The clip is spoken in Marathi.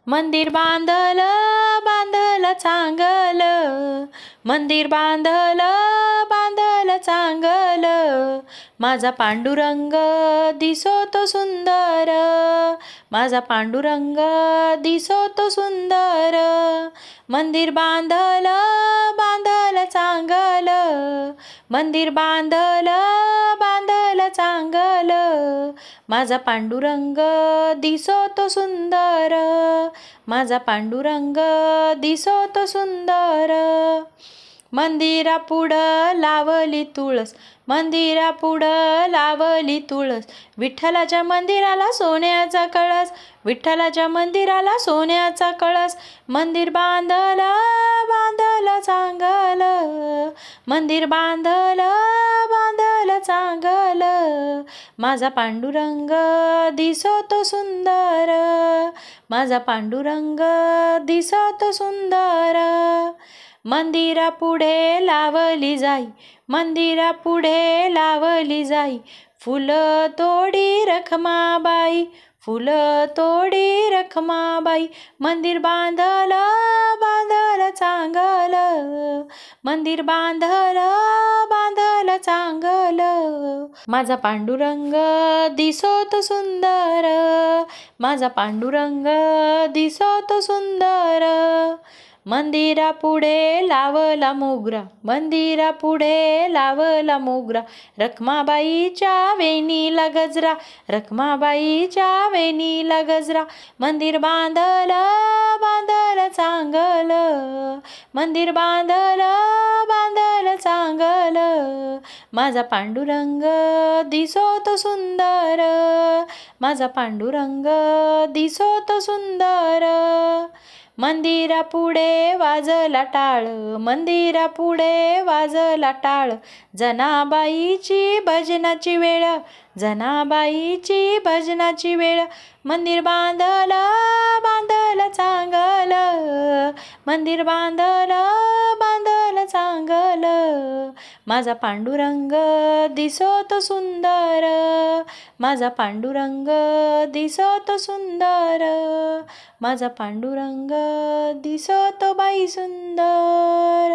मंदिर बांधलं बांधलं चांगलं, मंदिर बांधलं बांधलं चांगलं, माझा पांडुरंग दिसो तो सुंदर, माझा पांडुरंग दिसो तो सुंदर. मंदिर बांधलं बांधलं चांगलं, मंदिर बांधलं बांधलं चांगलं, माझा पांडुरंग दिसो तो सुंदर, माझा पांडुरंग दिसो तो सुंदर. मंदिरापुढं लावली तुळस, मंदिरापुढं लावली तुळस, विठ्ठलाच्या मंदिराला सोन्याचा कळस, विठ्ठलाच्या मंदिराला सोन्याचा कळस. मंदिर बांधलं बांधलं चांगलं, मंदिर बांधलं बांधलं चांगलं, माझा पांडुरंग दिसो तो सुंदर, माझा पांडुरंग दिसो तो सुंदर. मंदिरापुढे लावली जाई, मंदिरापुढे लावली जाई, फुलं तोडी रखमाबाई, फुलं तोडी रखमाबाई. मंदिर बांधलं बांधलं चांगलं, मंदिर बांधलं बांधलं चांगलं, माझा पांडुरंग दिसो तो सुंदर, माझा पांडुरंग दिसो तो सुंदर. मंदिरापुढे लावला मोगरा, मंदिरापुढे लावला मोगरा, रखमाबाईच्या वेणीला गजरा, रखमाबाईच्या वेणीला गजरा. मंदिर बांधलं बांधलं चांगलं, मंदिर बांधलं बांधलं चांगलं, माझा पांडुरंग दिसो तो सुंदर, माझा पांडुरंग दिसो तो सुंदर. मंदिरापुढे वाजला टाळ, मंदिरापुढे वाजला टाळ, जनाबाईची भजनाची वेळ, जनाबाईची भजनाची वेळ. मंदिर बांधलं बांधलं चांगलं, मंदिर बांधलं बांधलं चांगलं, माझा पांडुरंग दिसो तो सुंदर, माझा पांडुरंग दिसो तो सुंदर, माझा पांडुरंग दिसो तो बाई सुंदर.